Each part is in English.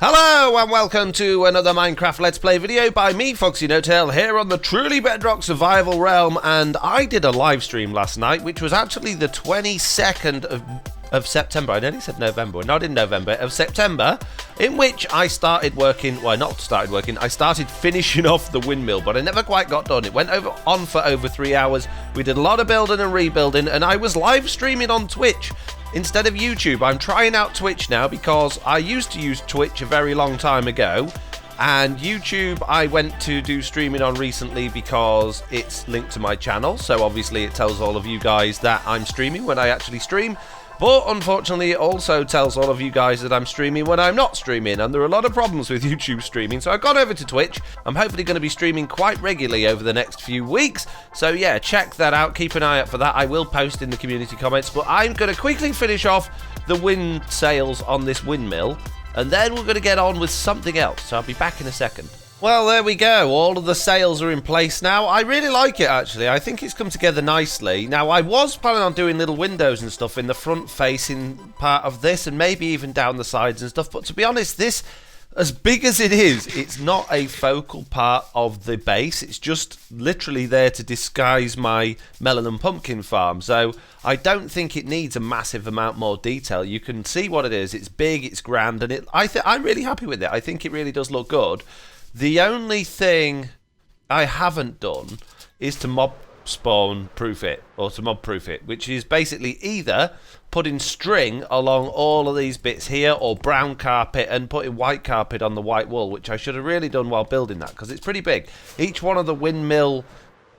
Hello and welcome to another Minecraft Let's Play video by me, FoxyNoTail, here on the Truly Bedrock survival realm. And I did a live stream last night, which was actually the 22nd of September. I nearly said November, not in November, of September, in which I started working, well, not started working, I started finishing off the windmill, but I never quite got done. It went on for over 3 hours. We did a lot of building and rebuilding, and I was live streaming on Twitch instead of YouTube. I'm trying out Twitch now because I used to use Twitch a very long time ago, and YouTube I went to do streaming on recently because it's linked to my channel, so obviously it tells all of you guys that I'm streaming when I actually stream. But unfortunately, it also tells all of you guys that I'm streaming when I'm not streaming, and there are a lot of problems with YouTube streaming, so I got over to Twitch. I'm hopefully going to be streaming quite regularly over the next few weeks, so yeah, check that out, keep an eye out for that. I will post in the community comments, but I'm going to quickly finish off the wind sails on this windmill, and then we're going to get on with something else, so I'll be back in a second. Well, there we go. All of the sails are in place now. I really like it, actually. I think it's come together nicely. Now, I was planning on doing little windows and stuff in the front-facing part of this, and maybe even down the sides and stuff. But to be honest, this, as big as it is, it's not a focal part of the base. It's just literally there to disguise my melon and pumpkin farm. So I don't think it needs a massive amount more detail. You can see what it is. It's big, it's grand, and I'm really happy with it. I think it really does look good. The only thing I haven't done is to mob spawn proof it, or to mob proof it, which is basically either putting string along all of these bits here, or brown carpet and putting white carpet on the white wall, which I should have really done while building that, because it's pretty big. Each one of the windmill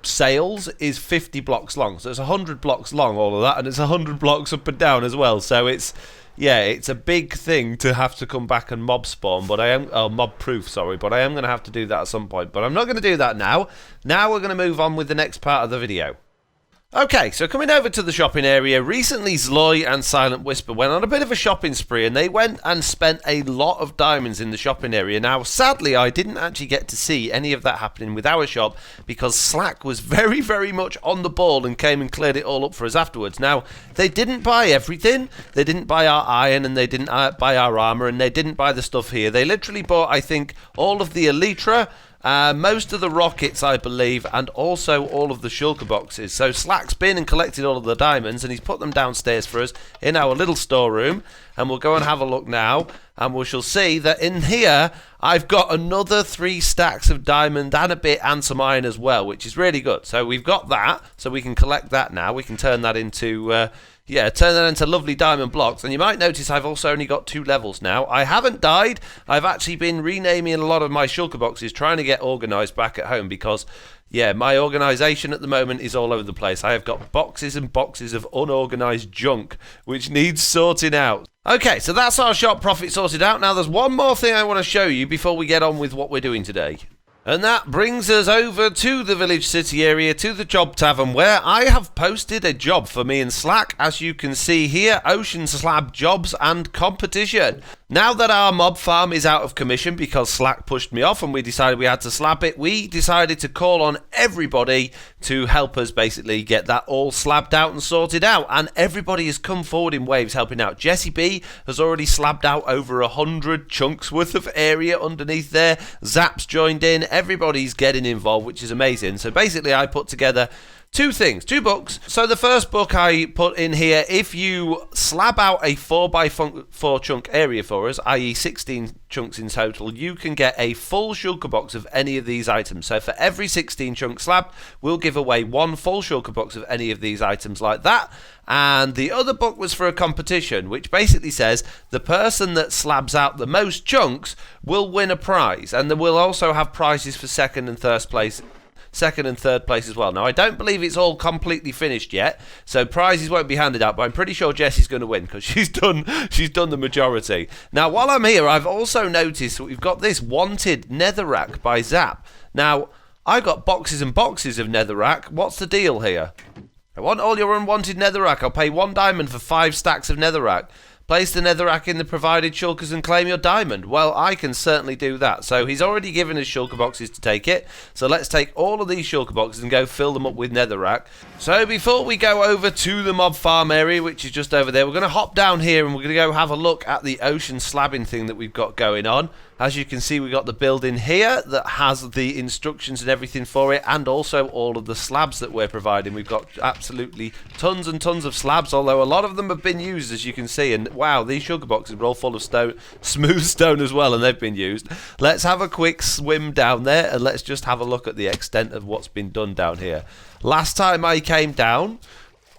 sails is 50 blocks long, so it's 100 blocks long, all of that, and it's 100 blocks up and down as well, so it's, yeah, it's a big thing to have to come back and mob spawn, but I am, mob proof, sorry, but I am going to have to do that at some point, but I'm not going to do that now. Now we're going to move on with the next part of the video. Okay, so coming over to the shopping area, recently Zloy and Silent Whisper went on a bit of a shopping spree, and they went and spent a lot of diamonds in the shopping area. Now, sadly, I didn't actually get to see any of that happening with our shop because Slack was very, very much on the ball and came and cleared it all up for us afterwards. Now, they didn't buy everything. They didn't buy our iron, and they didn't buy our armor, and they didn't buy the stuff here. They literally bought, I think, all of the elytra, most of the rockets, I believe, and also all of the shulker boxes. So Slack's been and collected all of the diamonds, and he's put them downstairs for us in our little storeroom, and we'll go and have a look now, and we shall see that in here I've got another 3 stacks of diamond and a bit and some iron as well, which is really good. So we've got that, so we can collect that now. We can turn that into turn that into lovely diamond blocks. And you might notice I've also only got 2 levels now. I haven't died. I've actually been renaming a lot of my shulker boxes, trying to get organised back at home because, yeah, my organisation at the moment is all over the place. I have got boxes and boxes of unorganised junk, which needs sorting out. Okay, so that's our shop profit sorted out. Now, there's one more thing I want to show you before we get on with what we're doing today. And that brings us over to the village city area, to the job tavern, where I have posted a job for me and Slack, as you can see here, ocean slab jobs and competition. Now that our mob farm is out of commission because Slack pushed me off and we decided we had to slab it, we decided to call on everybody to help us basically get that all slabbed out and sorted out. And everybody has come forward in waves helping out. Jesse B has already slabbed out over 100 chunks worth of area underneath there. Zap's joined in. Everybody's getting involved, which is amazing. So basically I put together 2 things, 2 books. So the first book I put in here, if you slab out a 4x4 chunk area for us, i.e. 16 chunks in total, you can get a full shulker box of any of these items. So for every 16 chunk slab, we'll give away 1 full shulker box of any of these items like that. And the other book was for a competition, which basically says the person that slabs out the most chunks will win a prize. And then we'll also have prizes for second and third place as well. Now, I don't believe it's all completely finished yet, so prizes won't be handed out, but I'm pretty sure Jessie's going to win because she's done the majority. Now, while I'm here, I've also noticed that we've got this wanted netherrack by Zap. Now, I've got boxes and boxes of netherrack. What's the deal here? I want all your unwanted netherrack. I'll pay 1 diamond for 5 stacks of netherrack. Place the netherrack in the provided shulkers and claim your diamond. Well, I can certainly do that. So he's already given us shulker boxes to take it. So let's take all of these shulker boxes and go fill them up with netherrack. So before we go over to the mob farm area, which is just over there, we're going to hop down here and we're going to go have a look at the ocean slabbing thing that we've got going on. As you can see, we've got the building here that has the instructions and everything for it, and also all of the slabs that we're providing. We've got absolutely tons and tons of slabs, although a lot of them have been used, as you can see. And wow, these sugar boxes are all full of stone, smooth stone as well, and they've been used. Let's have a quick swim down there, and let's just have a look at the extent of what's been done down here. Last time I came down,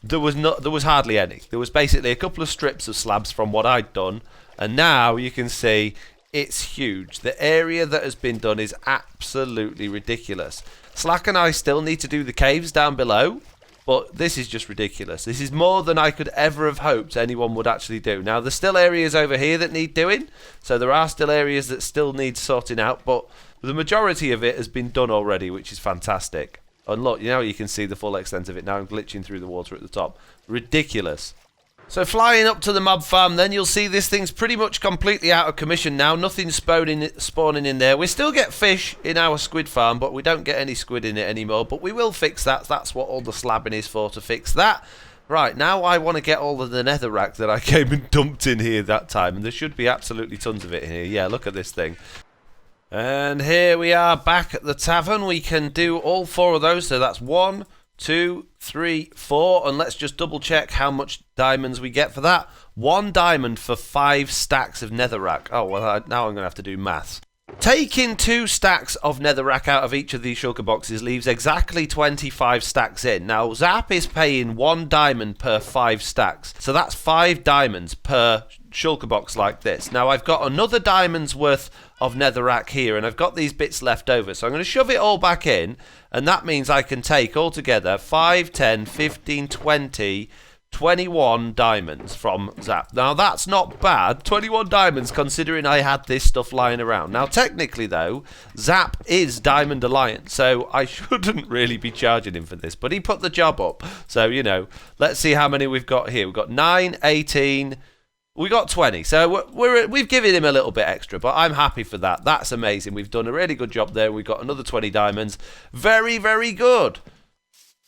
there was hardly any. There was basically a couple of strips of slabs from what I'd done, and now you can see it's huge. The area that has been done is absolutely ridiculous. Slack and I still need to do the caves down below, but this is just ridiculous. This is more than I could ever have hoped anyone would actually do. Now, there's still areas over here that need doing, so there are still areas that still need sorting out, but the majority of it has been done already, which is fantastic. And look, you can see the full extent of it now. I'm glitching through the water at the top. Ridiculous. So flying up to the mob farm, then you'll see this thing's pretty much completely out of commission now. Nothing's spawning in there. We still get fish in our squid farm, but we don't get any squid in it anymore. But we will fix that. That's what all the slabbing is for, to fix that. Right, now I want to get all of the netherrack that I came and dumped in here that time. And there should be absolutely tons of it in here. Yeah, look at this thing. And here we are back at the tavern. We can do all 4 of those. So that's 1, 2, 3, 4, and let's just double check how much diamonds we get for that. 1 diamond for 5 stacks of netherrack. Oh, well, now I'm going to have to do maths. Taking 2 stacks of netherrack out of each of these shulker boxes leaves exactly 25 stacks in. Now, Zap is paying 1 diamond per 5 stacks, so that's 5 diamonds per shulker box like this. Now, I've got another diamond's worth of netherrack here, and I've got these bits left over, so I'm going to shove it all back in, and that means I can take altogether 5, 10, 15, 20, 21 diamonds from Zap. Now, that's not bad. 21 diamonds, considering I had this stuff lying around. Now, technically, though, Zap is Diamond Alliance, so I shouldn't really be charging him for this, but he put the job up. So, let's see how many we've got here. We've got 9, 18... We got 20, so we've given him a little bit extra, but I'm happy for that. That's amazing. We've done a really good job there. We've got another 20 diamonds. Very, very good.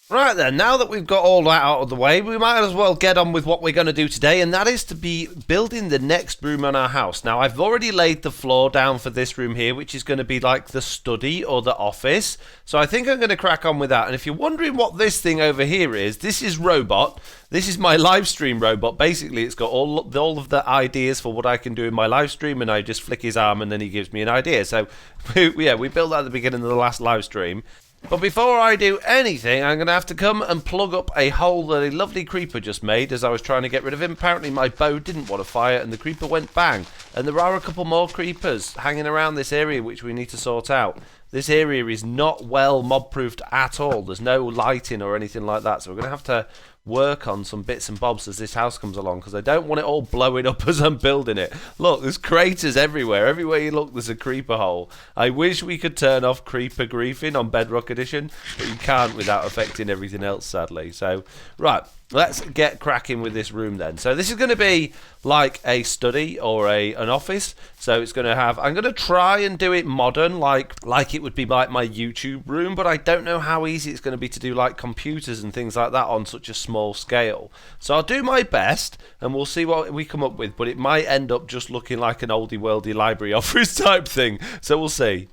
Right then, now that we've got all that out of the way, we might as well get on with what we're going to do today, and that is to be building the next room on our house. Now, I've already laid the floor down for this room here, which is going to be like the study or the office. So I think I'm going to crack on with that. And if you're wondering what this thing over here is, this is Robot. This is my live stream robot. Basically, it's got all of the ideas for what I can do in my live stream, and I just flick his arm and then he gives me an idea. So, yeah, we built that at the beginning of the last live stream. But before I do anything, I'm going to have to come and plug up a hole that a lovely creeper just made as I was trying to get rid of him. Apparently my bow didn't want to fire and the creeper went bang. And there are a couple more creepers hanging around this area which we need to sort out. This area is not well mob-proofed at all. There's no lighting or anything like that. So we're going to have to work on some bits and bobs as this house comes along, because I don't want it all blowing up as I'm building it. Look, there's craters everywhere. Everywhere you look, there's a creeper hole. I wish we could turn off creeper griefing on Bedrock Edition, but you can't without affecting everything else, sadly. So, right, let's get cracking with this room then. So this is going to be like a study or an office. So it's going to have, I'm going to try and do it modern, like it would be like my YouTube room, but I don't know how easy it's going to be to do like computers and things like that on such a small scale. So I'll do my best and we'll see what we come up with, but it might end up just looking like an oldie worldy library office type thing. So we'll see.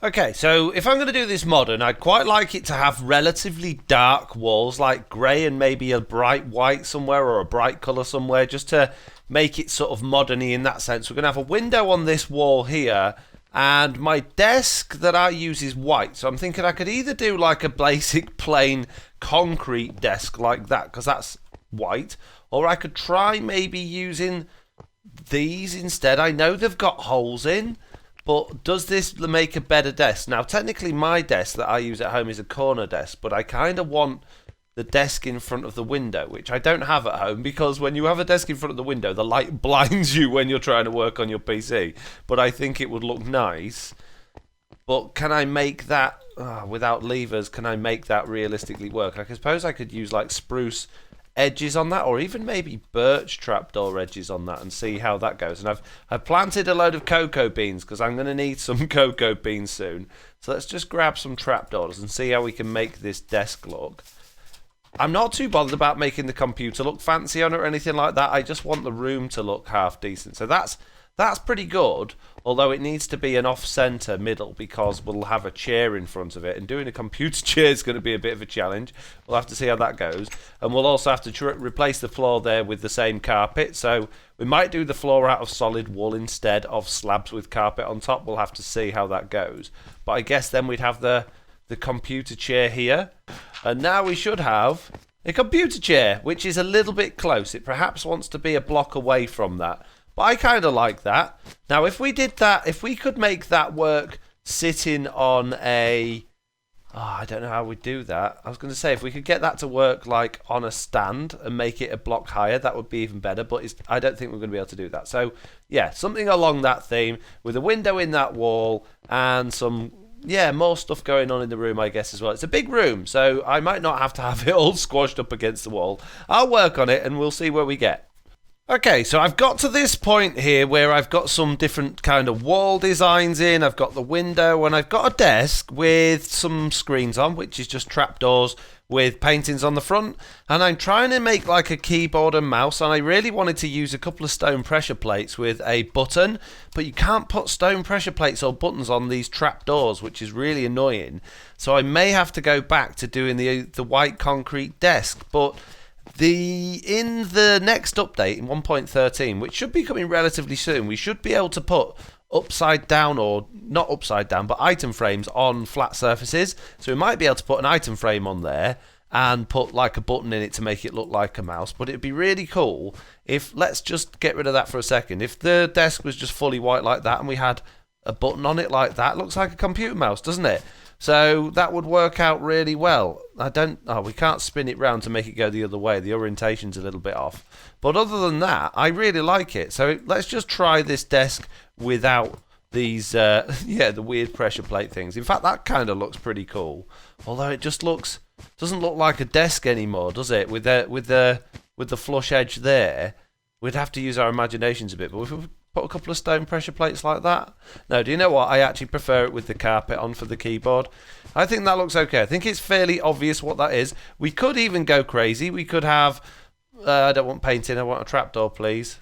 Okay, so if I'm going to do this modern, I'd quite like it to have relatively dark walls, like grey and maybe a bright white somewhere or a bright colour somewhere, just to make it sort of modern-y in that sense. We're going to have a window on this wall here, and my desk that I use is white. So I'm thinking I could either do like a basic plain concrete desk like that, because that's white, or I could try maybe using these instead. I know they've got holes in, but does this make a better desk? Now, technically, my desk that I use at home is a corner desk, but I kind of want the desk in front of the window, which I don't have at home, because when you have a desk in front of the window, the light blinds you when you're trying to work on your PC. But I think it would look nice. But can I make that, without levers, can I make that realistically work? I suppose I could use like spruce edges on that, or even maybe birch trapdoor edges on that, and see how that goes. And I've planted a load of cocoa beans because I'm going to need some cocoa beans soon. So let's just grab some trapdoors and see how we can make this desk look. I'm not too bothered about making the computer look fancy on it or anything like that. I just want the room to look half decent. So that's pretty good, although it needs to be an off-centre middle because we'll have a chair in front of it, and doing a computer chair is going to be a bit of a challenge. We'll have to see how that goes, and we'll also have to replace the floor there with the same carpet, so we might do the floor out of solid wool instead of slabs with carpet on top. We'll have to see how that goes, but I guess then we'd have the computer chair here, and now we should have a computer chair, which is a little bit close. It perhaps wants to be a block away from that. But I kind of like that. Now, if we did that, if we could make that work sitting on a... Oh, I don't know how we'd do that. I was going to say, if we could get that to work like on a stand and make it a block higher, that would be even better. But I don't think we're going to be able to do that. So, yeah, something along that theme with a window in that wall and some... Yeah, more stuff going on in the room, I guess, as well. It's a big room, so I might not have to have it all squashed up against the wall. I'll work on it and we'll see where we get. Okay, so I've got to this point here where I've got some different kind of wall designs in. I've got the window and I've got a desk with some screens on, which is just trapdoors with paintings on the front. And I'm trying to make like a keyboard and mouse, and I really wanted to use a couple of stone pressure plates with a button, but you can't put stone pressure plates or buttons on these trapdoors, which is really annoying. So I may have to go back to doing the white concrete desk, but... In the next update, in 1.13, which should be coming relatively soon, we should be able to put upside down, or not upside down, but item frames on flat surfaces. So we might be able to put an item frame on there and put like a button in it to make it look like a mouse. But it'd be really cool if, let's just get rid of that for a second, if the desk was just fully white like that and we had a button on it like that. It looks like a computer mouse, doesn't it? So that would work out really well. We can't spin it round to make it go the other way. The orientation's a little bit off. But other than that, I really like it. So let's just try this desk without these, the weird pressure plate things. In fact, that kind of looks pretty cool. Although it just doesn't look like a desk anymore, does it? With the flush edge there, we'd have to use our imaginations a bit. But if we put a couple of stone pressure plates like that. No, do you know what? I actually prefer it with the carpet on for the keyboard. I think that looks okay. I think it's fairly obvious what that is. We could even go crazy. We could have... I don't want painting. I want a trapdoor, please.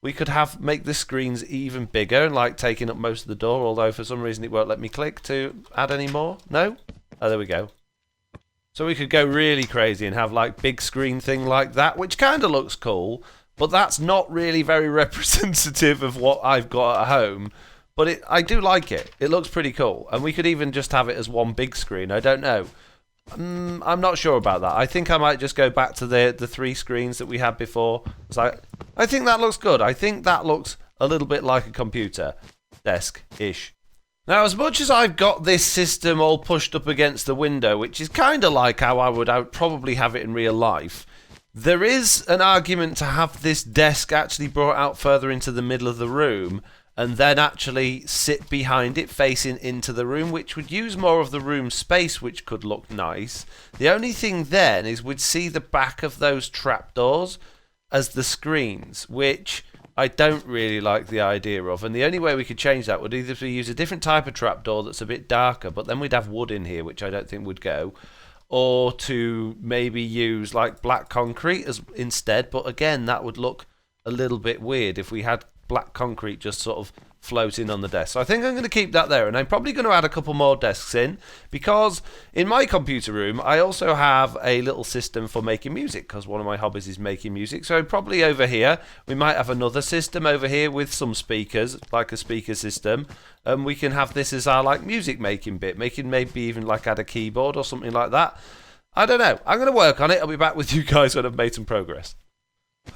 We could make the screens even bigger and like taking up most of the door, although for some reason it won't let me click to add any more. No? Oh, there we go. So we could go really crazy and have like big screen thing like that, which kind of looks cool. But that's not really very representative of what I've got at home. But I do like it. It looks pretty cool. And we could even just have it as one big screen. I don't know. I'm not sure about that. I think I might just go back to the 3 screens that we had before. So I think that looks good. I think that looks a little bit like a computer desk-ish. Now, as much as I've got this system all pushed up against the window, which is kind of like how I would probably have it in real life, there is an argument to have this desk actually brought out further into the middle of the room and then actually sit behind it facing into the room, which would use more of the room space, which could look nice. The only thing then is we'd see the back of those trapdoors as the screens, which I don't really like the idea of. And the only way we could change that would either be use a different type of trapdoor that's a bit darker, but then we'd have wood in here, which I don't think would go. Or to maybe use like black concrete instead, but again that would look a little bit weird if we had black concrete just sort of floating on the desk. So I think I'm going to keep that there, and I'm probably going to add a couple more desks in, because in my computer room I also have a little system for making music, because one of my hobbies is making music. So probably over here we might have another system over here with some speakers, like a speaker system, and we can have this as our like music making bit, maybe even like add a keyboard or something like that. I don't know. I'm going to work on it. I'll be back with you guys when I've made some progress.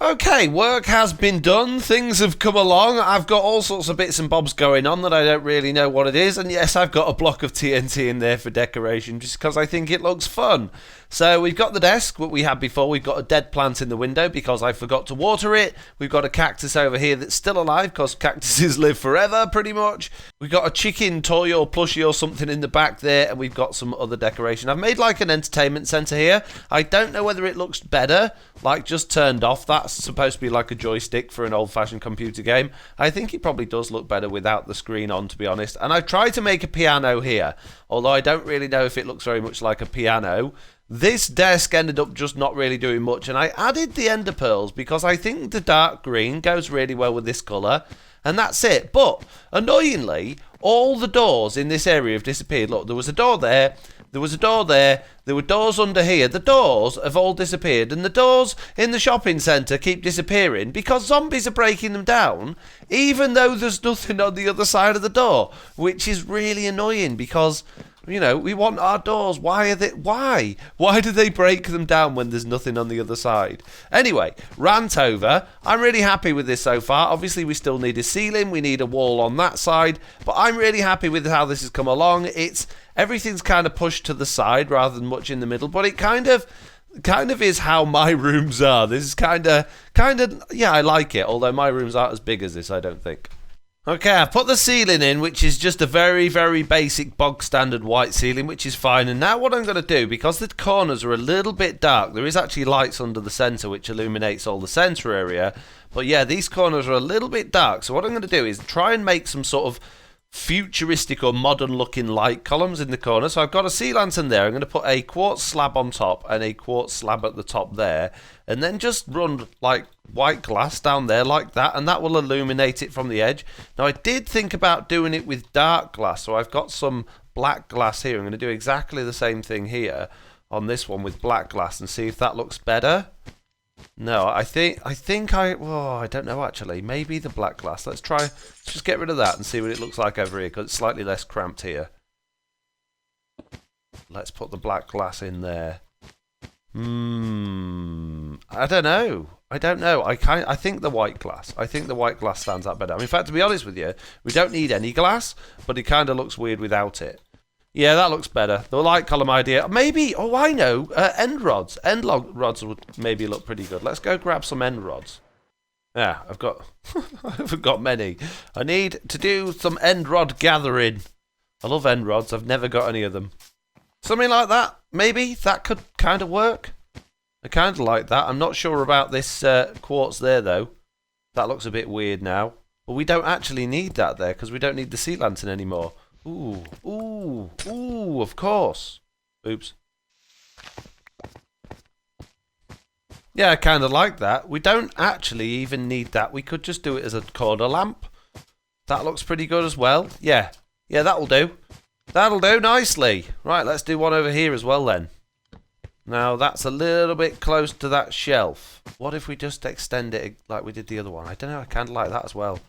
Okay, work has been done, things have come along, I've got all sorts of bits and bobs going on that I don't really know what it is, and yes, I've got a block of TNT in there for decoration just because I think it looks fun. So we've got the desk, what we had before, we've got a dead plant in the window because I forgot to water it, we've got a cactus over here that's still alive because cactuses live forever pretty much, we've got a chicken toy or plushie or something in the back there, and we've got some other decoration. I've made like an entertainment centre here. I don't know whether it looks better, like just turned off. That's supposed to be like a joystick for an old-fashioned computer game. I think it probably does look better without the screen on, to be honest. And I've tried to make a piano here, although I don't really know if it looks very much like a piano. This desk ended up just not really doing much, and I added the ender pearls because I think the dark green goes really well with this colour, and that's it. But annoyingly, all the doors in this area have disappeared. Look, there was a door there, there was a door there, there were doors under here. The doors have all disappeared, and the doors in the shopping centre keep disappearing because zombies are breaking them down, even though there's nothing on the other side of the door, which is really annoying because, you know, we want our doors. Why do they break them down when there's nothing on the other side? Anyway, rant over. I'm really happy with this so far. Obviously, we still need a ceiling. We need a wall on that side. But I'm really happy with how this has come along. Everything's kind of pushed to the side rather than much in the middle. But it kind of is how my rooms are. This is kind of, yeah, I like it. Although my rooms aren't as big as this, I don't think. Okay, I've put the ceiling in, which is just a very, very basic bog standard white ceiling, which is fine. And now what I'm going to do, because the corners are a little bit dark, there is actually lights under the centre which illuminates all the centre area. But yeah, these corners are a little bit dark. So what I'm going to do is try and make some sort of futuristic or modern looking light columns in the corner. So I've got a sea lantern there. I'm going to put a quartz slab on top and a quartz slab at the top there, and then just run like white glass down there like that, and that will illuminate it from the edge. Now I did think about doing it with dark glass, so I've got some black glass here. I'm going to do exactly the same thing here on this one with black glass and see if that looks better. No, I don't know actually. Maybe the black glass. Let's just get rid of that and see what it looks like over here because it's slightly less cramped here. Let's put the black glass in there. I don't know. I think the white glass. I think the white glass stands out better. I mean, in fact, to be honest with you, we don't need any glass, but it kind of looks weird without it. Yeah, that looks better. The light column idea. Maybe, oh, I know, end rods. End log rods would maybe look pretty good. Let's go grab some end rods. Yeah, I haven't got many. I need to do some end rod gathering. I love end rods. I've never got any of them. Something like that. Maybe that could kind of work. I kind of like that. I'm not sure about this quartz there, though. That looks a bit weird now. But we don't actually need that there because we don't need the sea lantern anymore. Ooh, of course. Oops. Yeah, I kind of like that. We don't actually even need that. We could just do it as a corner lamp. That looks pretty good as well. Yeah, that'll do. That'll do nicely. Right, let's do one over here as well then. Now, that's a little bit close to that shelf. What if we just extend it like we did the other one? I don't know, I kind of like that as well.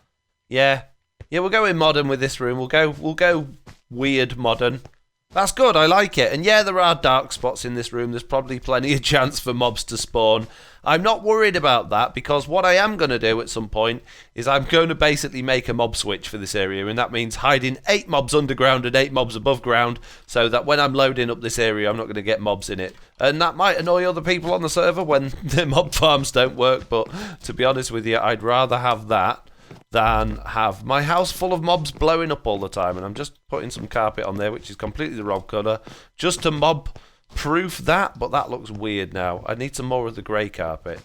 Yeah, we'll go in modern with this room. We'll go weird modern. That's good, I like it. And yeah, there are dark spots in this room. There's probably plenty of chance for mobs to spawn. I'm not worried about that because what I am going to do at some point is I'm going to basically make a mob switch for this area, and that means hiding 8 mobs underground and 8 mobs above ground so that when I'm loading up this area I'm not going to get mobs in it. And that might annoy other people on the server when the mob farms don't work, but to be honest with you, I'd rather have that than have my house full of mobs blowing up all the time. And I'm just putting some carpet on there, which is completely the wrong colour, just to mob proof that, but that looks weird now. I need some more of the grey carpet.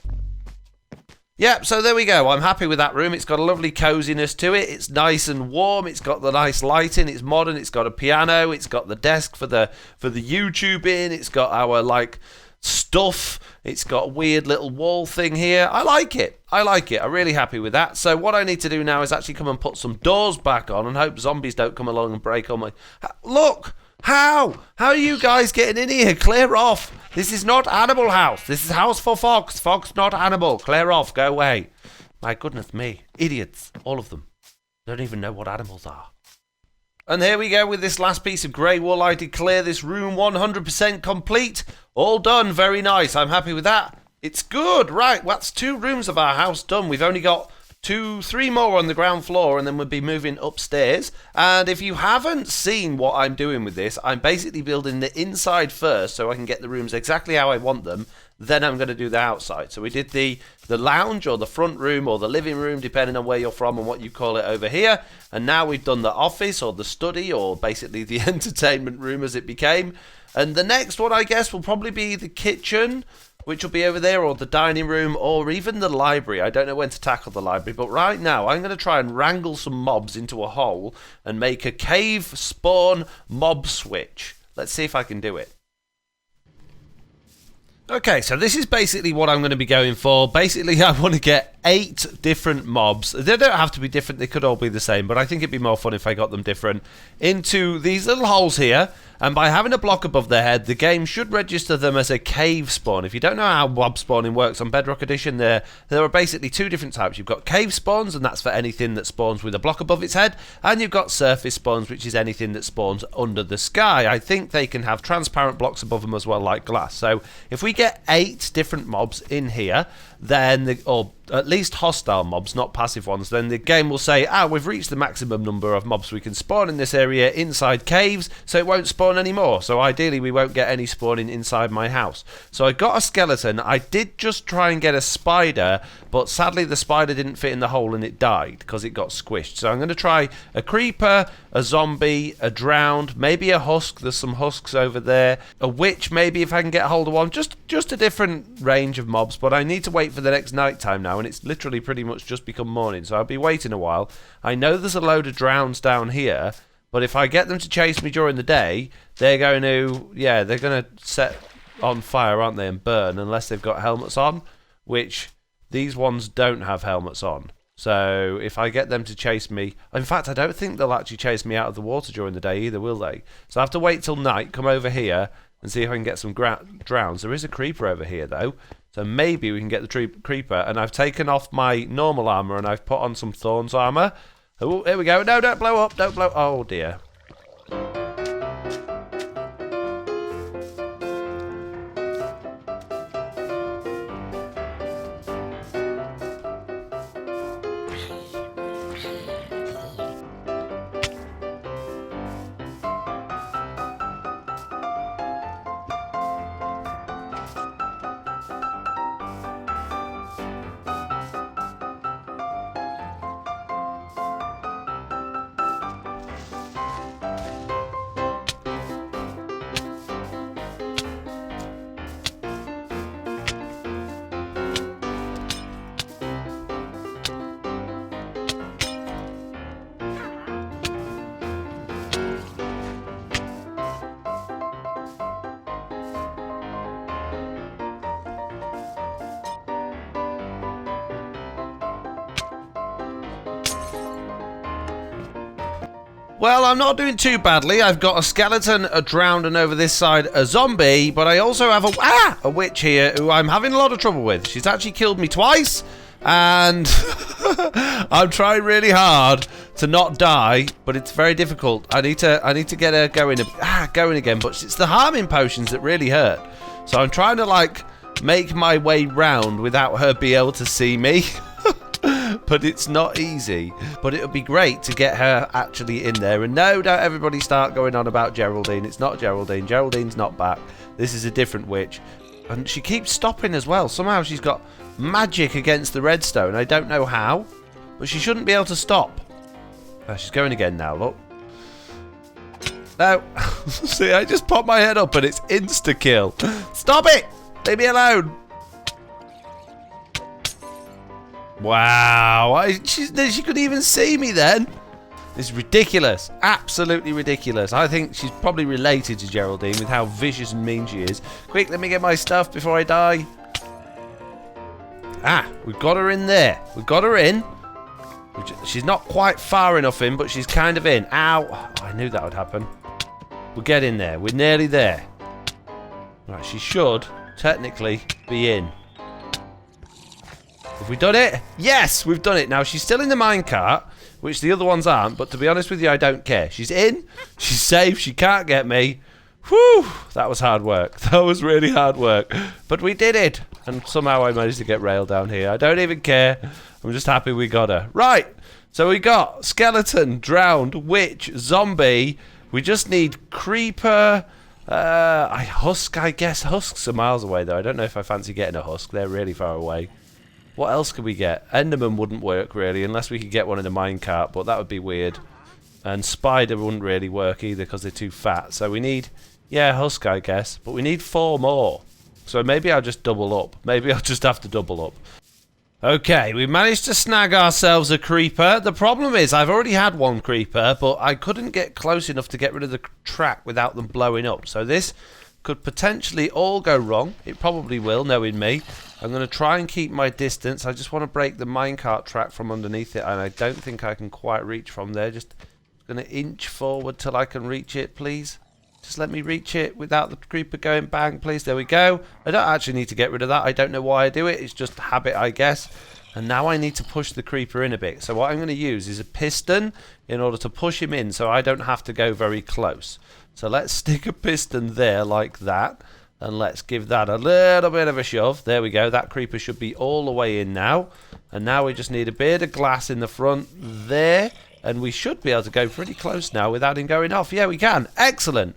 Yep, so there we go. I'm happy with that room. It's got a lovely coziness to it. It's nice and warm. It's got the nice lighting. It's modern. It's got a piano. It's got the desk for the YouTube in. It's got our stuff. It's got a weird little wall thing here. I like it. I'm really happy with that. So what I need to do now is actually come and put some doors back on and hope zombies don't come along and break all my... Look! How are you guys getting in here? Clear off. This is not Animal House. This is house for Fox. Fox, not animal. Clear off. Go away. My goodness me. Idiots. All of them. Don't even know what animals are. And here we go with this last piece of grey wool. I declare this room 100% complete. All done. Very nice. I'm happy with that. It's good. Right, well, that's 2 rooms of our house done. We've only got 3 more on the ground floor, and then we'll be moving upstairs. And if you haven't seen what I'm doing with this, I'm basically building the inside first so I can get the rooms exactly how I want them. Then I'm going to do the outside. So we did the lounge or the front room or the living room, depending on where you're from and what you call it over here. And now we've done the office or the study, or basically the entertainment room as it became. And the next one, I guess, will probably be the kitchen, which will be over there, or the dining room, or even the library. I don't know when to tackle the library, but right now I'm going to try and wrangle some mobs into a hole and make a cave spawn mob switch. Let's see if I can do it. Okay, so this is basically what I'm going to be going for. Basically, I want to get 8 different mobs. They don't have to be different, they could all be the same, but I think it'd be more fun if I got them different, into these little holes here. And by having a block above their head, the game should register them as a cave spawn. If you don't know how mob spawning works on Bedrock Edition, there are basically 2 different types. You've got cave spawns, and that's for anything that spawns with a block above its head. And you've got surface spawns, which is anything that spawns under the sky. I think they can have transparent blocks above them as well, like glass. So if we get 8 different mobs in here, then or at least hostile mobs, not passive ones, then the game will say, we've reached the maximum number of mobs we can spawn in this area inside caves, so it won't spawn anymore. So ideally we won't get any spawning inside my house. So I got a skeleton. I did just try and get a spider, but sadly the spider didn't fit in the hole and it died because it got squished. So I'm going to try a creeper, a zombie, a drowned, maybe a husk. There's some husks over there. A witch, maybe, if I can get hold of one. Just a different range of mobs, but I need to wait for the next night time now, and it's literally pretty much just become morning, so I'll be waiting a while. I know there's a load of drowns down here, but if I get them to chase me during the day, they're going to set on fire, aren't they, and burn, unless they've got helmets on, which these ones don't have helmets on. So if I get them to chase me, in fact I don't think they'll actually chase me out of the water during the day either, will they? So I have to wait till night, come over here and see if I can get some drowns. There is a creeper over here though, so maybe we can get the creeper. And I've taken off my normal armor and I've put on some thorns armor. Oh, here we go. No, don't blow up, don't blow. Oh dear. Well, I'm not doing too badly. I've got a skeleton, a drowned, and over this side a zombie, but I also have a witch here who I'm having a lot of trouble with. She's actually killed me twice, and I'm trying really hard to not die, but it's very difficult. I need to get her going again, but it's the harming potions that really hurt. So I'm trying to make my way round without her being able to see me. But it's not easy. But it would be great to get her actually in there. And no, don't everybody start going on about Geraldine. It's not Geraldine. Geraldine's not back. This is a different witch. And she keeps stopping as well. Somehow she's got magic against the redstone. I don't know how, but she shouldn't be able to stop. She's going again now, look. No. See, I just popped my head up and it's insta-kill. Stop it! Leave me alone. Wow, she couldn't even see me then. It's ridiculous, absolutely ridiculous. I think she's probably related to Geraldine with how vicious and mean she is. Quick, let me get my stuff before I die. We've got her in there. We've got her in. She's not quite far enough in, but she's kind of in. Ow, I knew that would happen. We'll get in there, we're nearly there. Right, she should technically be in. Have we done it? Yes, we've done it. Now, she's still in the minecart, which the other ones aren't, but to be honest with you, I don't care. She's in, she's safe, she can't get me. Whew, that was hard work. That was really hard work. But we did it. And somehow I managed to get rail down here. I don't even care. I'm just happy we got her. Right. So we got skeleton, drowned, witch, zombie. We just need creeper. Husk, I guess. Husks are miles away, though. I don't know if I fancy getting a husk. They're really far away. What else could we get? Enderman wouldn't work, really, unless we could get one in a minecart, but that would be weird. And spider wouldn't really work either because they're too fat. So we need... yeah, husk, I guess. But we need 4 more. So maybe I'll just double up. Maybe I'll just have to double up. Okay, we managed to snag ourselves a creeper. The problem is I've already had 1 creeper, but I couldn't get close enough to get rid of the track without them blowing up. So this could potentially all go wrong. It probably will, knowing me. I'm going to try and keep my distance. I just want to break the minecart track from underneath it, and I don't think I can quite reach from there. Just going to inch forward till I can reach it, please. Just let me reach it without the creeper going bang, please. There we go. I don't actually need to get rid of that. I don't know why I do it. It's just habit, I guess. And now I need to push the creeper in a bit. So what I'm going to use is a piston in order to push him in so I don't have to go very close. So let's stick a piston there like that. And let's give that a little bit of a shove. There we go. That creeper should be all the way in now. And now we just need a bit of glass in the front there. And we should be able to go pretty close now without him going off. Yeah, we can. Excellent.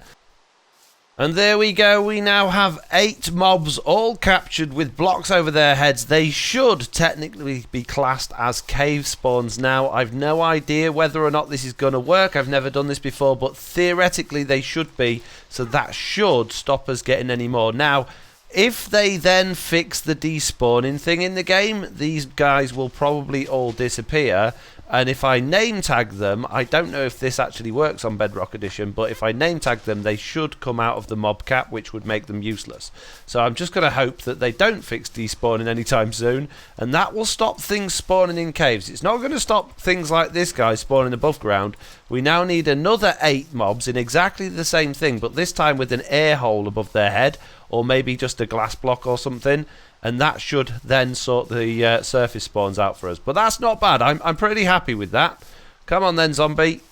And there we go, we now have 8 mobs all captured with blocks over their heads. They should technically be classed as cave spawns now. I've no idea whether or not this is going to work. I've never done this before, but theoretically they should be. So that should stop us getting any more. Now, if they then fix the despawning thing in the game, these guys will probably all disappear. And if I name tag them, I don't know if this actually works on Bedrock Edition, but if I name tag them, they should come out of the mob cap, which would make them useless. So I'm just going to hope that they don't fix despawning anytime soon, and that will stop things spawning in caves. It's not going to stop things like this guy spawning above ground. We now need another 8 mobs in exactly the same thing, but this time with an air hole above their head, or maybe just a glass block or something. And that should then sort the surface spawns out for us. But that's not bad. I'm pretty happy with that. Come on then, zombie.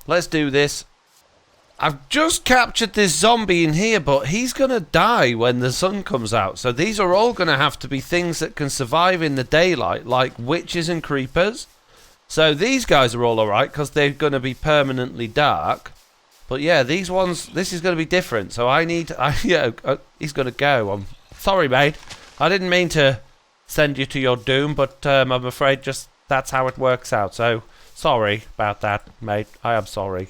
Let's do this. I've just captured this zombie in here, but he's going to die when the sun comes out. So these are all going to have to be things that can survive in the daylight, like witches and creepers. So these guys are all alright, because they're going to be permanently dark. But yeah, these ones, this is going to be different. So he's going to go. I'm sorry, mate. I didn't mean to send you to your doom, but I'm afraid just that's how it works out. So, sorry about that, mate. I am sorry.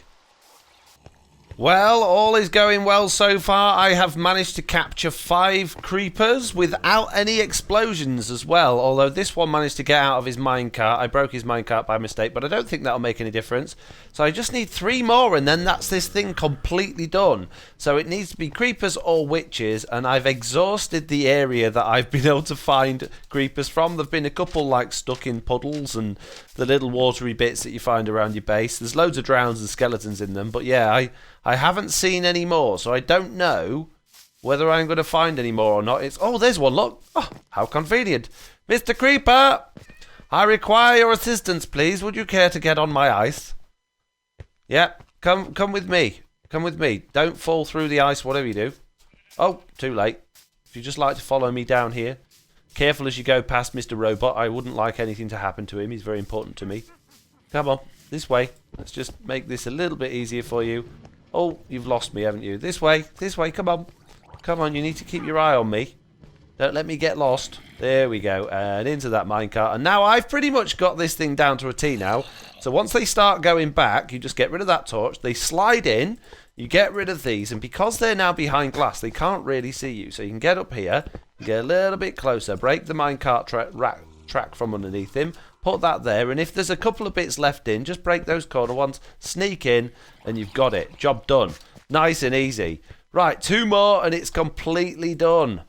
Well, all is going well so far. I have managed to capture 5 creepers without any explosions as well. Although this one managed to get out of his minecart. I broke his minecart by mistake, but I don't think that'll make any difference. So I just need 3 more, and then that's this thing completely done. So it needs to be creepers or witches, and I've exhausted the area that I've been able to find creepers from. There've been a couple like stuck in puddles and the little watery bits that you find around your base. There's loads of drowns and skeletons in them, but yeah, I haven't seen any more, so I don't know whether I'm going to find any more or not. Oh, there's one, look. Oh, how convenient. Mr. Creeper, I require your assistance, please. Would you care to get on my ice? Yeah, come with me. Come with me. Don't fall through the ice, whatever you do. Oh, too late. If you just like to follow me down here. Careful as you go past Mr. Robot. I wouldn't like anything to happen to him. He's very important to me. Come on, this way. Let's just make this a little bit easier for you. Oh, you've lost me, haven't you? This way, come on. Come on, you need to keep your eye on me. Don't let me get lost. There we go, and into that minecart. And now I've pretty much got this thing down to a T now. So once they start going back, you just get rid of that torch. They slide in, you get rid of these, and because they're now behind glass, they can't really see you. So you can get up here, get a little bit closer, break the minecart track from underneath him, put that there, and if there's a couple of bits left in, just break those corner ones, sneak in, and you've got it. Job done. Nice and easy. Right, 2 more, and it's completely done.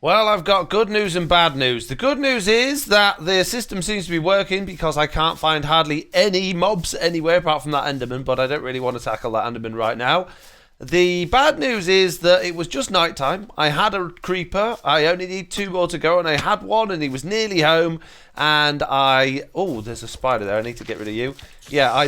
Well, I've got good news and bad news. The good news is that the system seems to be working because I can't find hardly any mobs anywhere apart from that Enderman, but I don't really want to tackle that Enderman right now. The bad news is that it was just night time. I had a creeper. I only need 2 more to go, and I had one, and he was nearly home. and oh, there's a spider there. I need to get rid of you. Yeah, I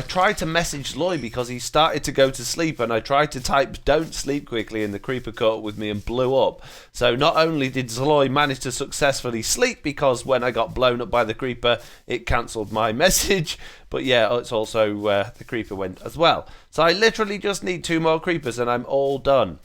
tried to message Lloyd because he started to go to sleep, and I tried to type "don't sleep quickly," and the creeper caught up with me and blew up. So not only did Lloyd manage to successfully sleep, because when I got blown up by the creeper, it cancelled my message, but yeah, it's also the creeper went as well. So I literally just need 2 more creepers and I'm all done.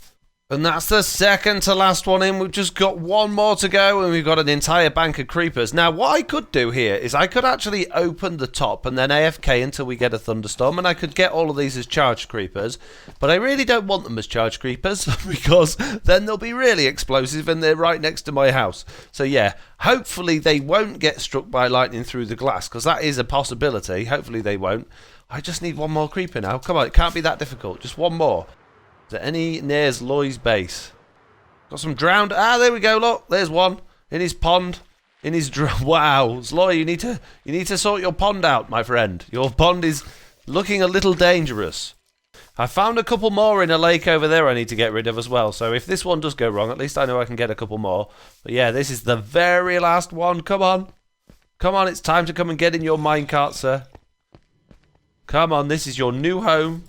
And that's the second to last one in. We've just got 1 more to go and we've got an entire bank of creepers. Now, what I could do here is I could actually open the top and then AFK until we get a thunderstorm, and I could get all of these as charged creepers. But I really don't want them as charged creepers because then they'll be really explosive and they're right next to my house. So yeah, hopefully they won't get struck by lightning through the glass, because that is a possibility. Hopefully they won't. I just need 1 more creeper now. Come on, it can't be that difficult. Just 1 more. Is there any near Lloyd's base? Got some drowned. Ah, there we go. Look, there's one in his pond. In his wow, Lloyd, you need to sort your pond out, my friend. Your pond is looking a little dangerous. I found a couple more in a lake over there I need to get rid of as well. So if this one does go wrong, at least I know I can get a couple more. But yeah, this is the very last one. Come on, come on! It's time to come and get in your minecart, sir. Come on, this is your new home.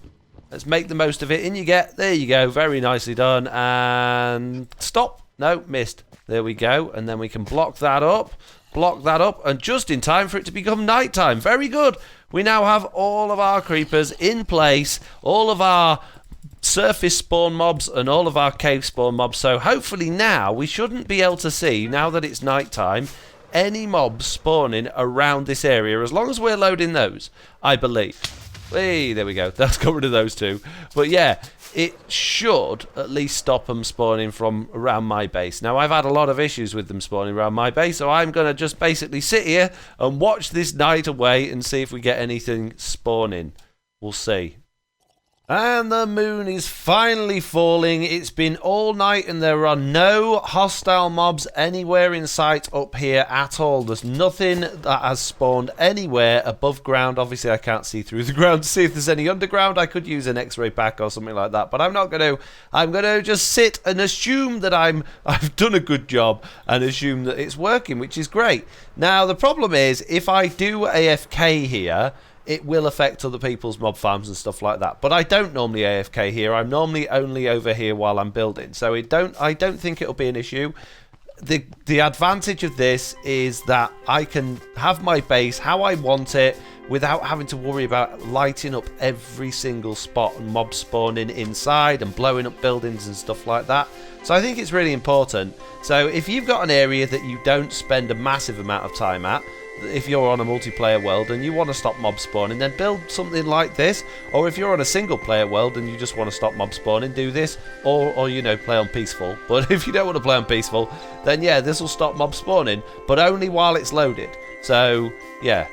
Let's make the most of it. In you get. There you go. Very nicely done. And stop. No, missed. There we go. And then we can block that up. Block that up. And just in time for it to become nighttime. Very good. We now have all of our creepers in place. All of our surface spawn mobs and all of our cave spawn mobs. So hopefully now we shouldn't be able to see, now that it's nighttime, any mobs spawning around this area, as long as we're loading those, I believe. Hey, there we go. That's got rid of those 2. But yeah, it should at least stop them spawning from around my base. Now, I've had a lot of issues with them spawning around my base, so I'm going to just basically sit here and watch this night away and see if we get anything spawning. We'll see. And the moon is finally falling. It's been all night and there are no hostile mobs anywhere in sight up here at all. There's nothing that has spawned anywhere above ground. Obviously, I can't see through the ground to see if there's any underground. I could use an X-ray pack or something like that, but I'm not going to. I'm going to just sit and assume that I've done a good job and assume that it's working, which is great. Now, the problem is, if I do AFK here, it will affect other people's mob farms and stuff like that. But I don't normally AFK here. I'm normally only over here while I'm building. So I don't think it'll be an issue. The advantage of this is that I can have my base how I want it without having to worry about lighting up every single spot and mob spawning inside and blowing up buildings and stuff like that. So I think it's really important. So if you've got an area that you don't spend a massive amount of time at, if you're on a multiplayer world and you want to stop mob spawning, then build something like this. Or if you're on a single player world and you just want to stop mob spawning, do this. Or you know, play on peaceful. But if you don't want to play on peaceful, then yeah, this will stop mob spawning, but only while it's loaded. So yeah.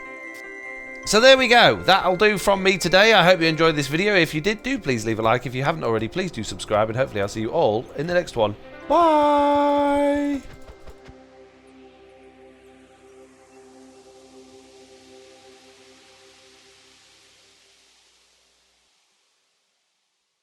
So there we go. That'll do from me today. I hope you enjoyed this video. If you did, do please leave a like. If you haven't already, please do subscribe, and hopefully I'll see you all in the next one. Bye!